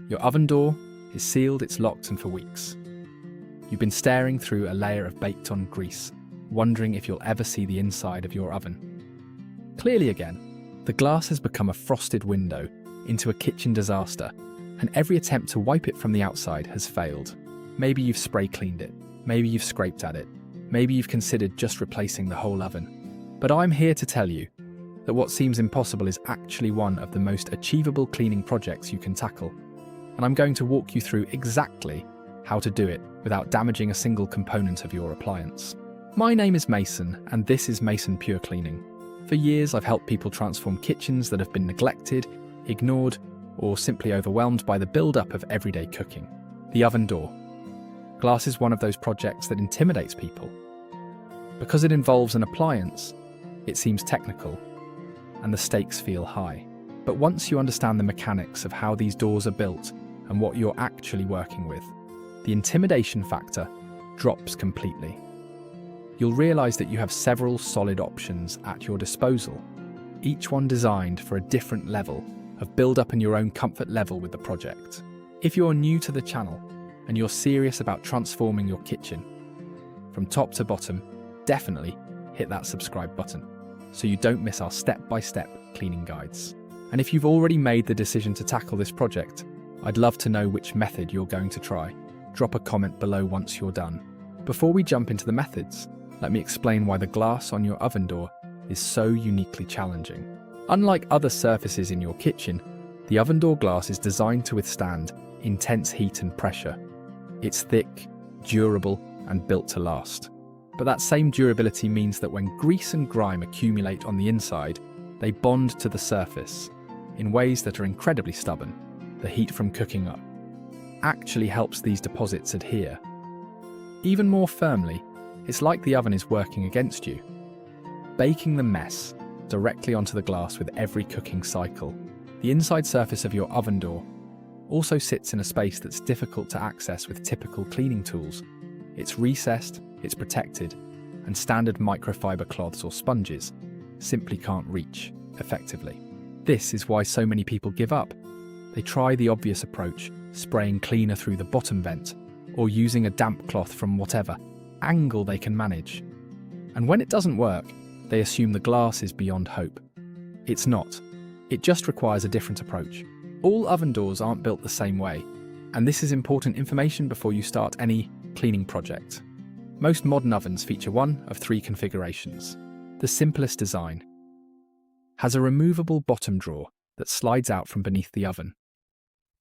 Your oven door is sealed, it's locked, and for weeks you've been staring through a layer of baked-on grease, wondering if you'll ever see the inside of your oven. Clearly again, the glass has become a frosted window into a kitchen disaster, and every attempt to wipe it from the outside has failed. Maybe you've spray cleaned it, maybe you've scraped at it, maybe you've considered just replacing the whole oven. But I'm here to tell you that what seems impossible is actually one of the most achievable cleaning projects you can tackle. And I'm going to walk you through exactly how to do it without damaging a single component of your appliance. My name is Mason, and this is Mason Pure Cleaning. For years, I've helped people transform kitchens that have been neglected, ignored, or simply overwhelmed by the build-up of everyday cooking. The oven door. Glass is one of those projects that intimidates people. Because it involves an appliance, it seems technical, and the stakes feel high. But once you understand the mechanics of how these doors are built and what you're actually working with, the intimidation factor drops completely. You'll realize that you have several solid options at your disposal, each one designed for a different level of build-up and your own comfort level with the project. If you're new to the channel and you're serious about transforming your kitchen from top to bottom, definitely hit that subscribe button so you don't miss our step-by-step cleaning guides. And if you've already made the decision to tackle this project, I'd love to know which method you're going to try. Drop a comment below once you're done. Before we jump into the methods, let me explain why the glass on your oven door is so uniquely challenging. Unlike other surfaces in your kitchen, the oven door glass is designed to withstand intense heat and pressure. It's thick, durable, and built to last. But that same durability means that when grease and grime accumulate on the inside, they bond to the surface in ways that are incredibly stubborn. The heat from cooking up actually helps these deposits adhere even more firmly. It's like the oven is working against you, baking the mess directly onto the glass with every cooking cycle. The inside surface of your oven door also sits in a space that's difficult to access with typical cleaning tools. It's recessed, it's protected, and standard microfiber cloths or sponges simply can't reach effectively. This is why so many people give up. They try the obvious approach, spraying cleaner through the bottom vent, or using a damp cloth from whatever angle they can manage. And when it doesn't work, they assume the glass is beyond hope. It's not. It just requires a different approach. All oven doors aren't built the same way, and this is important information before you start any cleaning project. Most modern ovens feature one of three configurations. The simplest design has a removable bottom drawer that slides out from beneath the oven.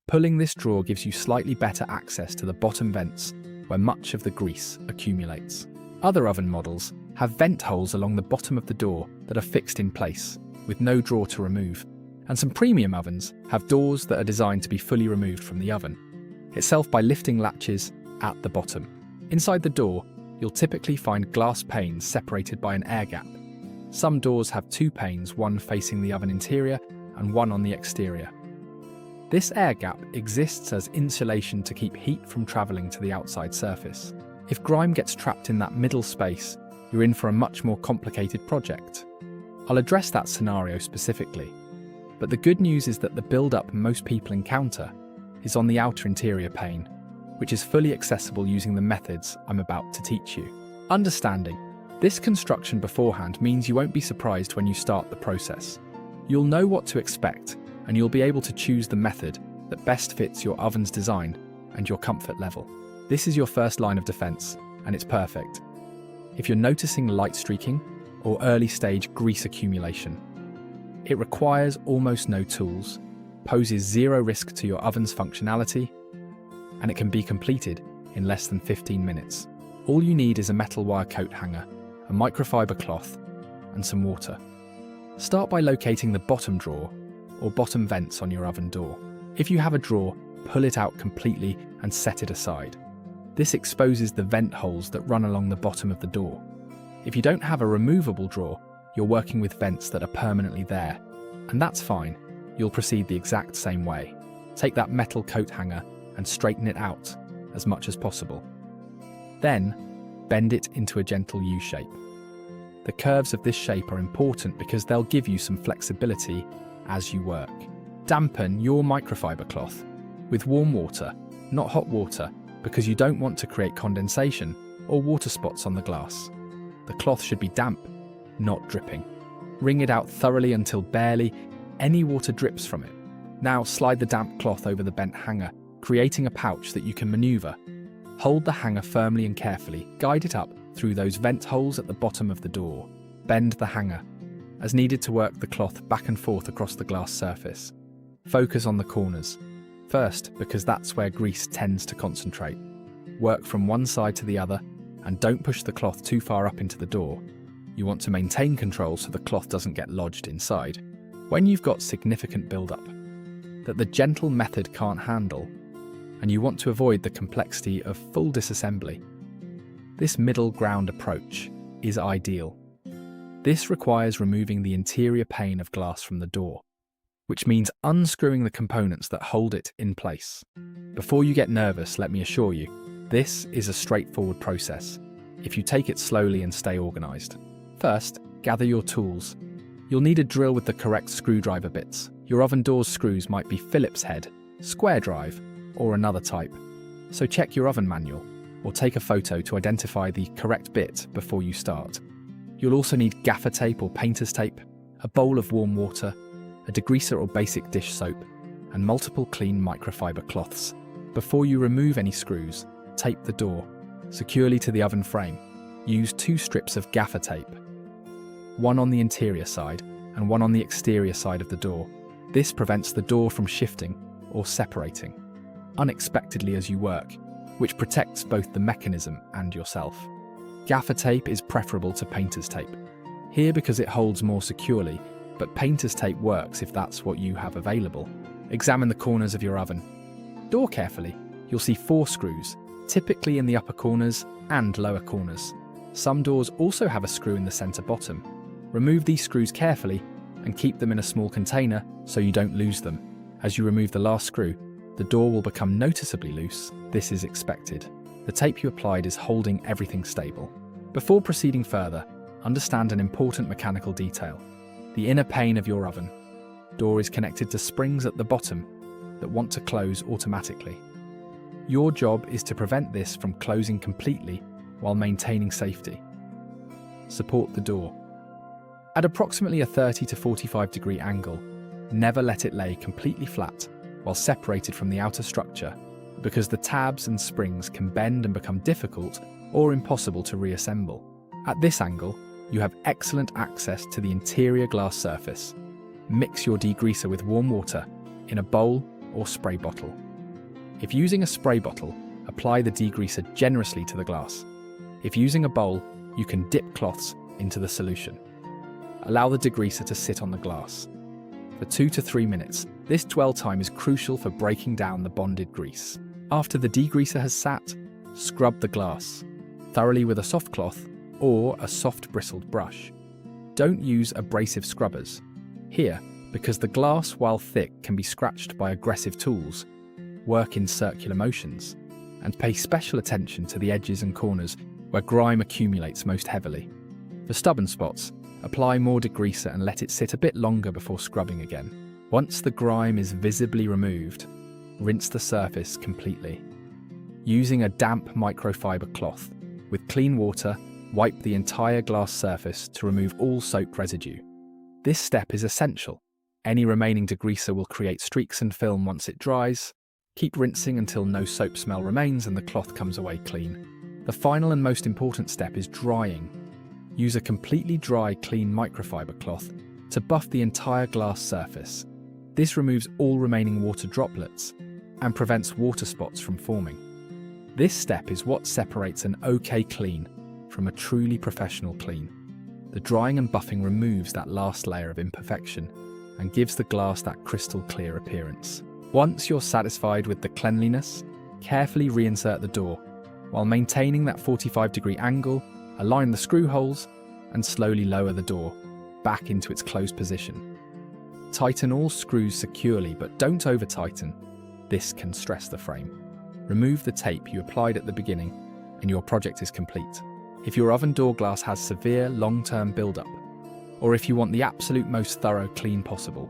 Pulling this drawer gives you slightly better access to the bottom vents where much of the grease accumulates. Other oven models have vent holes along the bottom of the door that are fixed in place, with no drawer to remove, and some premium ovens have doors that are designed to be fully removed from the oven itself by lifting latches at the bottom. Inside the door, you'll typically find glass panes separated by an air gap. Some doors have two panes, one facing the oven interior and one on the exterior. This air gap exists as insulation to keep heat from travelling to the outside surface. If grime gets trapped in that middle space, you're in for a much more complicated project. I'll address that scenario specifically, but the good news is that the build-up most people encounter is on the outer interior pane, which is fully accessible using the methods I'm about to teach you. Understanding this construction beforehand means you won't be surprised when you start the process. You'll know what to expect, and you'll be able to choose the method that best fits your oven's design and your comfort level. This is your first line of defense, and it's perfect. If you're noticing light streaking or early stage grease accumulation, it requires almost no tools, poses zero risk to your oven's functionality, and it can be completed in less than 15 minutes. All you need is a metal wire coat hanger, a microfiber cloth, and some water. Start by locating the bottom drawer or bottom vents on your oven door. If you have a drawer, pull it out completely and set it aside. This exposes the vent holes that run along the bottom of the door. If you don't have a removable drawer, you're working with vents that are permanently there, and that's fine. You'll proceed the exact same way. Take that metal coat hanger and straighten it out as much as possible. Then, bend it into a gentle U shape. The curves of this shape are important because they'll give you some flexibility as you work. Dampen your microfiber cloth with warm water, not hot water, because you don't want to create condensation or water spots on the glass. The cloth should be damp, not dripping. Wring it out thoroughly until barely any water drips from it. Now slide the damp cloth over the bent hanger, creating a pouch that you can maneuver. Hold the hanger firmly and carefully, guide it up through those vent holes at the bottom of the door. Bend the hanger, as needed to work the cloth back and forth across the glass surface. Focus on the corners. First, because that's where grease tends to concentrate. Work from one side to the other, and don't push the cloth too far up into the door. You want to maintain control so the cloth doesn't get lodged inside. When you've got significant build-up that the gentle method can't handle, and you want to avoid the complexity of full disassembly, this middle ground approach is ideal. This requires removing the interior pane of glass from the door, which means unscrewing the components that hold it in place. Before you get nervous, let me assure you, this is a straightforward process if you take it slowly and stay organised. First, gather your tools. You'll need a drill with the correct screwdriver bits. Your oven door's screws might be Phillips head, square drive, or another type. So check your oven manual or take a photo to identify the correct bit before you start. You'll also need gaffer tape or painter's tape, a bowl of warm water, a degreaser or basic dish soap, and multiple clean microfiber cloths. Before you remove any screws, tape the door securely to the oven frame. Use 2 strips of gaffer tape, one on the interior side and one on the exterior side of the door. This prevents the door from shifting or separating unexpectedly as you work, which protects both the mechanism and yourself. Gaffer tape is preferable to painter's tape here because it holds more securely, but painter's tape works if that's what you have available. Examine the corners of your oven door carefully. You'll see 4 screws, typically in the upper corners and lower corners. Some doors also have a screw in the center bottom. Remove these screws carefully and keep them in a small container so you don't lose them. As you remove the last screw, the door will become noticeably loose. This is expected. The tape you applied is holding everything stable. Before proceeding further, understand an important mechanical detail. The inner pane of your oven door is connected to springs at the bottom that want to close automatically. Your job is to prevent this from closing completely while maintaining safety. Support the door at approximately a 30 to 45 degree angle. Never let it lay completely flat while separated from the outer structure, because the tabs and springs can bend and become difficult or impossible to reassemble. At this angle, you have excellent access to the interior glass surface. Mix your degreaser with warm water in a bowl or spray bottle. If using a spray bottle, apply the degreaser generously to the glass. If using a bowl, you can dip cloths into the solution. Allow the degreaser to sit on the glass for 2 to 3 minutes. This dwell time is crucial for breaking down the bonded grease. After the degreaser has sat, scrub the glass thoroughly with a soft cloth or a soft bristled brush. Don't use abrasive scrubbers here because the glass, while thick, can be scratched by aggressive tools. Work in circular motions and pay special attention to the edges and corners where grime accumulates most heavily. For stubborn spots, apply more degreaser and let it sit a bit longer before scrubbing again. Once the grime is visibly removed, rinse the surface completely. Using a damp microfiber cloth with clean water, wipe the entire glass surface to remove all soap residue. This step is essential. Any remaining degreaser will create streaks and film once it dries. Keep rinsing until no soap smell remains and the cloth comes away clean. The final and most important step is drying. Use a completely dry, clean microfiber cloth to buff the entire glass surface. This removes all remaining water droplets and prevents water spots from forming. This step is what separates an okay clean from a truly professional clean. The drying and buffing removes that last layer of imperfection and gives the glass that crystal clear appearance. Once you're satisfied with the cleanliness, carefully reinsert the door. While maintaining that 45-degree angle, align the screw holes and slowly lower the door back into its closed position. Tighten all screws securely, but don't over-tighten. This can stress the frame. Remove the tape you applied at the beginning and your project is complete. If your oven door glass has severe long-term buildup, or if you want the absolute most thorough clean possible,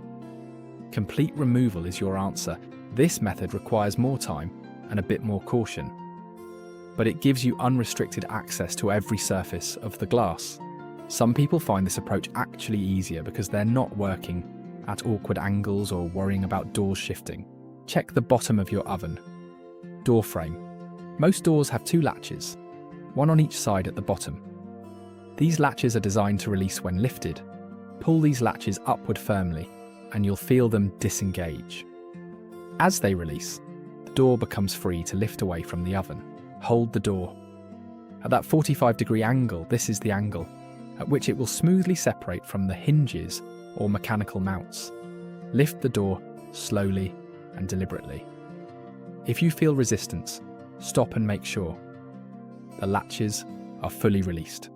complete removal is your answer. This method requires more time and a bit more caution, but it gives you unrestricted access to every surface of the glass. Some people find this approach actually easier because they're not working at awkward angles or worrying about doors shifting. Check the bottom of your oven. Door frame. Most doors have two latches, one on each side at the bottom. These latches are designed to release when lifted. Pull these latches upward firmly, and you'll feel them disengage. As they release, the door becomes free to lift away from the oven. Hold the door. At that 45-degree angle, this is the angle at which it will smoothly separate from the hinges or mechanical mounts. Lift the door slowly and deliberately. If you feel resistance, stop and make sure the latches are fully released.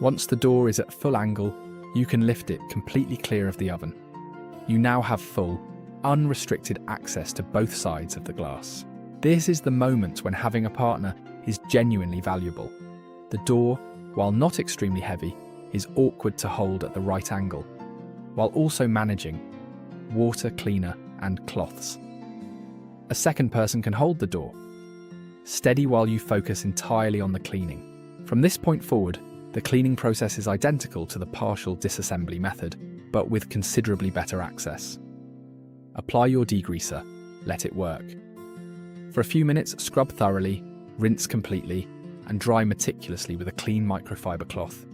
Once the door is at full angle, you can lift it completely clear of the oven. You now have full, unrestricted access to both sides of the glass. This is the moment when having a partner is genuinely valuable. The door, while not extremely heavy, is awkward to hold at the right angle, while also managing water, cleaner, and cloths. A second person can hold the door, steady while you focus entirely on the cleaning. From this point forward, the cleaning process is identical to the partial disassembly method, but with considerably better access. Apply your degreaser, let it work. For a few minutes, scrub thoroughly, rinse completely, and dry meticulously with a clean microfiber cloth.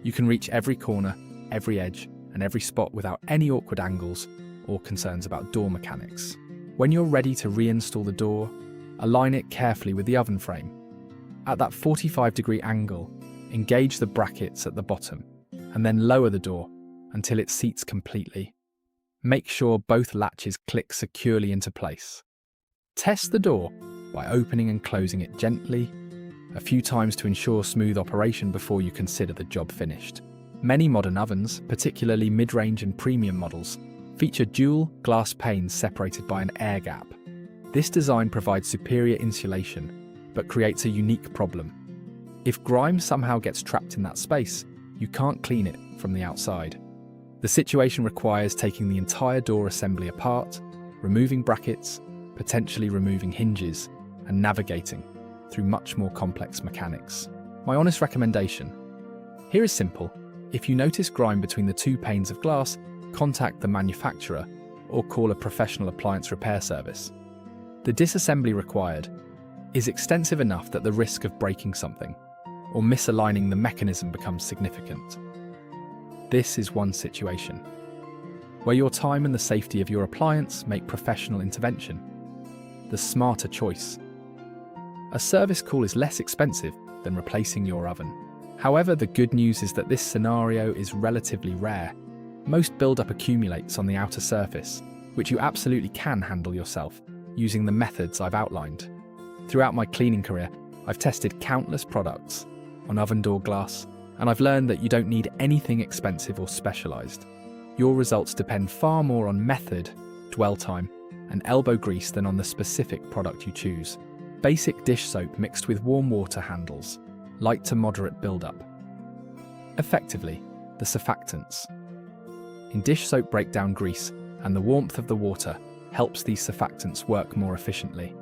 You can reach every corner, every edge, and every spot without any awkward angles or concerns about door mechanics. When you're ready to reinstall the door, align it carefully with the oven frame. At that 45-degree angle, engage the brackets at the bottom, and then lower the door until it seats completely. Make sure both latches click securely into place. Test the door by opening and closing it gently, a few times to ensure smooth operation before you consider the job finished. Many modern ovens, particularly mid-range and premium models, feature dual glass panes separated by an air gap. This design provides superior insulation, but creates a unique problem. If grime somehow gets trapped in that space, you can't clean it from the outside. The situation requires taking the entire door assembly apart, removing brackets, potentially removing hinges, and navigating through much more complex mechanics. My honest recommendation here is simple. If you notice grime between the two panes of glass, contact the manufacturer or call a professional appliance repair service. The disassembly required is extensive enough that the risk of breaking something or misaligning the mechanism becomes significant. This is one situation where your time and the safety of your appliance make professional intervention the smarter choice. A service call is less expensive than replacing your oven. However, the good news is that this scenario is relatively rare. Most buildup accumulates on the outer surface, which you absolutely can handle yourself using the methods I've outlined. Throughout my cleaning career, I've tested countless products on oven door glass, and I've learned that you don't need anything expensive or specialized. Your results depend far more on method, dwell time, and elbow grease than on the specific product you choose. Basic dish soap mixed with warm water handles light to moderate buildup. Effectively, the surfactants in dish soap break down grease, and the warmth of the water helps these surfactants work more efficiently.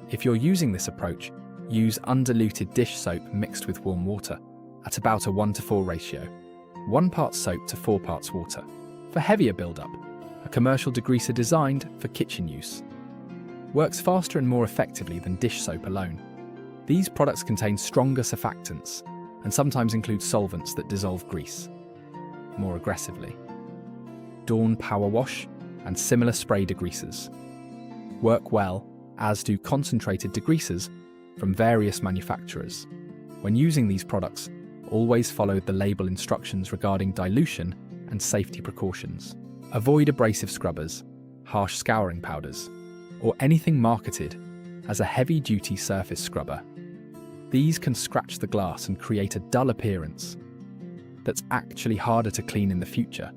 If you're using this approach, use undiluted dish soap mixed with warm water at about a 1:4 ratio, 1 part soap to 4 parts water. For heavier buildup, a commercial degreaser designed for kitchen use works faster and more effectively than dish soap alone. These products contain stronger surfactants and sometimes include solvents that dissolve grease more aggressively. Dawn Power Wash and similar spray degreasers work well, as do concentrated degreasers from various manufacturers. When using these products, always follow the label instructions regarding dilution and safety precautions. Avoid abrasive scrubbers, harsh scouring powders, or anything marketed as a heavy-duty surface scrubber. These can scratch the glass and create a dull appearance that's actually harder to clean in the future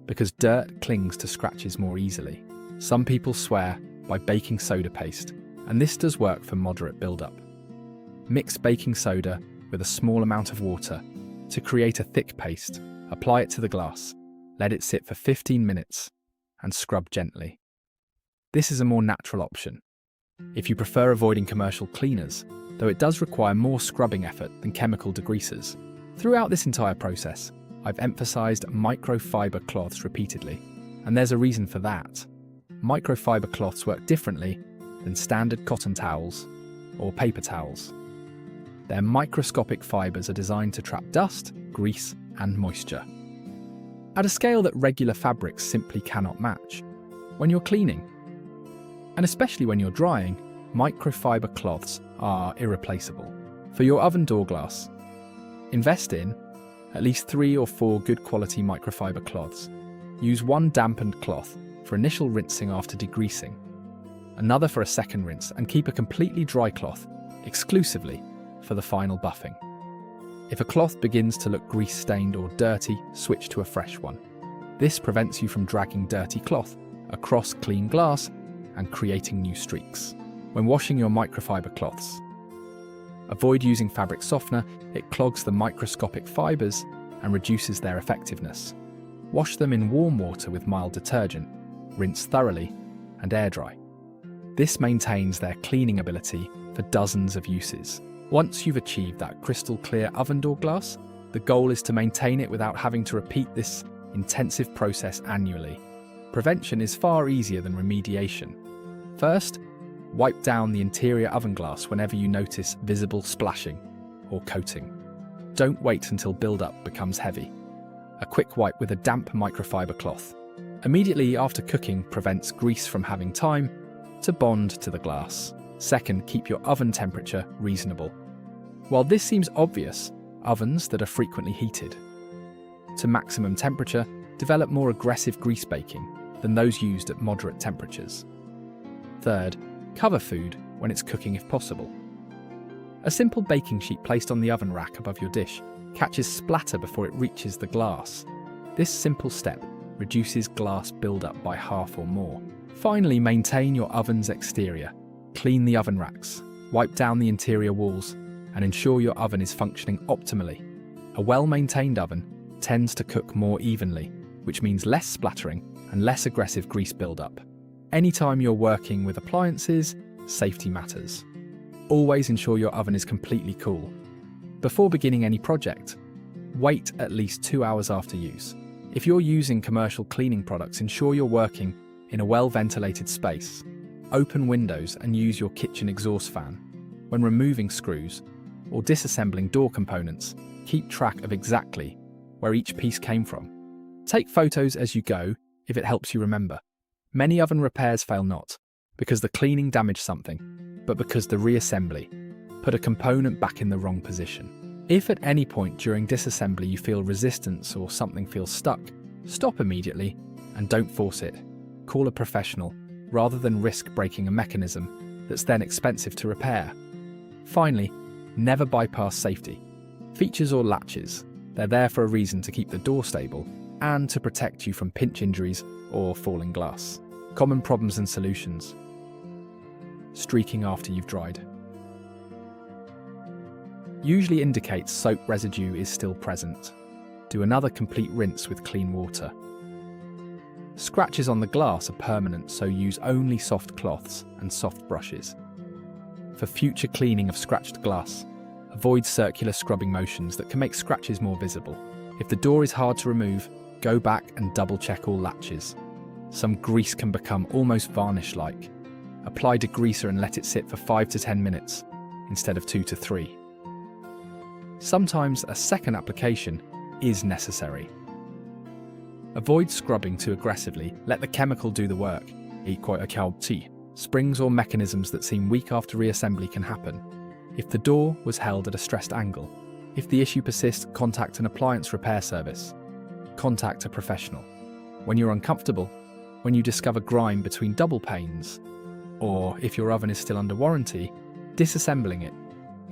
because dirt clings to scratches more easily. Some people swear by baking soda paste, and this does work for moderate buildup. Mix baking soda with a small amount of water to create a thick paste. Apply it to the glass, let it sit for 15 minutes, and scrub gently. This is a more natural option. If you prefer avoiding commercial cleaners, though it does require more scrubbing effort than chemical degreasers. Throughout this entire process, I've emphasized microfiber cloths repeatedly, and there's a reason for that. Microfiber cloths work differently than standard cotton towels or paper towels. Their microscopic fibers are designed to trap dust, grease, and moisture at a scale that regular fabrics simply cannot match. When you're cleaning, and especially when you're drying, microfiber cloths are irreplaceable. For your oven door glass, invest in at least 3 or 4 good quality microfiber cloths. Use one dampened cloth for initial rinsing after degreasing, another for a second rinse, and keep a completely dry cloth exclusively for the final buffing. If a cloth begins to look grease-stained or dirty, switch to a fresh one. This prevents you from dragging dirty cloth across clean glass and creating new streaks. When washing your microfiber cloths, avoid using fabric softener. It clogs the microscopic fibers and reduces their effectiveness. Wash them in warm water with mild detergent, rinse thoroughly, and air dry. This maintains their cleaning ability for dozens of uses. Once you've achieved that crystal clear oven door glass, the goal is to maintain it without having to repeat this intensive process annually. Prevention is far easier than remediation. First, wipe down the interior oven glass whenever you notice visible splashing or coating. Don't wait until buildup becomes heavy. A quick wipe with a damp microfiber cloth immediately after cooking prevents grease from having time to bond to the glass. Second, keep your oven temperature reasonable. While this seems obvious, ovens that are frequently heated to maximum temperature develop more aggressive grease baking than those used at moderate temperatures. Third, cover food when it's cooking if possible. A simple baking sheet placed on the oven rack above your dish catches splatter before it reaches the glass. This simple step reduces glass buildup by half or more. Finally, maintain your oven's exterior. Clean the oven racks, wipe down the interior walls, and ensure your oven is functioning optimally. A well-maintained oven tends to cook more evenly, which means less splattering and less aggressive grease buildup. Anytime you're working with appliances, safety matters. Always ensure your oven is completely cool. Before beginning any project, wait at least 2 hours after use. If you're using commercial cleaning products, ensure you're working in a well-ventilated space. Open windows and use your kitchen exhaust fan. When removing screws or disassembling door components, keep track of exactly where each piece came from. Take photos as you go if it helps you remember. Many oven repairs fail not because the cleaning damaged something, but because the reassembly put a component back in the wrong position. If at any point during disassembly you feel resistance or something feels stuck, stop immediately and don't force it. Call a professional rather than risk breaking a mechanism that's then expensive to repair. Finally, never bypass safety features or latches. They're there for a reason, to keep the door stable and to protect you from pinch injuries or falling glass. Common problems and solutions. Streaking after you've dried usually indicates soap residue is still present. Do another complete rinse with clean water. Scratches on the glass are permanent, so use only soft cloths and soft brushes. For future cleaning of scratched glass, avoid circular scrubbing motions that can make scratches more visible. If the door is hard to remove, go back and double-check all latches. Some grease can become almost varnish-like. Apply degreaser and let it sit for 5 to 10 minutes instead of 2 to 3. Sometimes a second application is necessary. Avoid scrubbing too aggressively. Let the chemical do the work. Springs or mechanisms that seem weak after reassembly can happen. If the door was held at a stressed angle, if the issue persists, contact an appliance repair service. Contact a professional. When you're uncomfortable, when you discover grime between double panes, or if your oven is still under warranty, disassembling it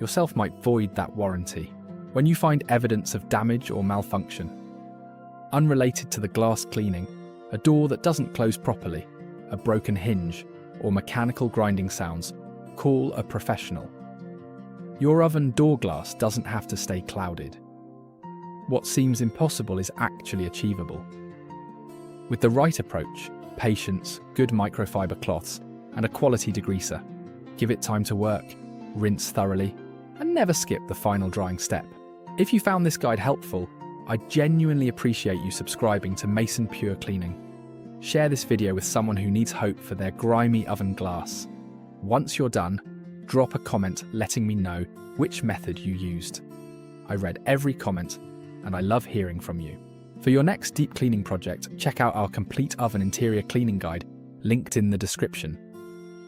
yourself might void that warranty. When you find evidence of damage or malfunction, unrelated to the glass cleaning, a door that doesn't close properly, a broken hinge, or mechanical grinding sounds, call a professional. Your oven door glass doesn't have to stay clouded. What seems impossible is actually achievable. With the right approach, patience, good microfiber cloths, and a quality degreaser. Give it time to work, rinse thoroughly, and never skip the final drying step. If you found this guide helpful, I genuinely appreciate you subscribing to Mason Pure Cleaning. Share this video with someone who needs hope for their grimy oven glass. Once you're done, drop a comment letting me know which method you used. I read every comment, and I love hearing from you. For your next deep cleaning project, check out our complete oven interior cleaning guide, linked in the description.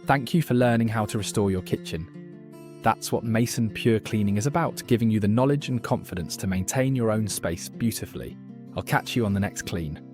Thank you for learning how to restore your kitchen. That's what Mason Pure Cleaning is about, giving you the knowledge and confidence to maintain your own space beautifully. I'll catch you on the next clean.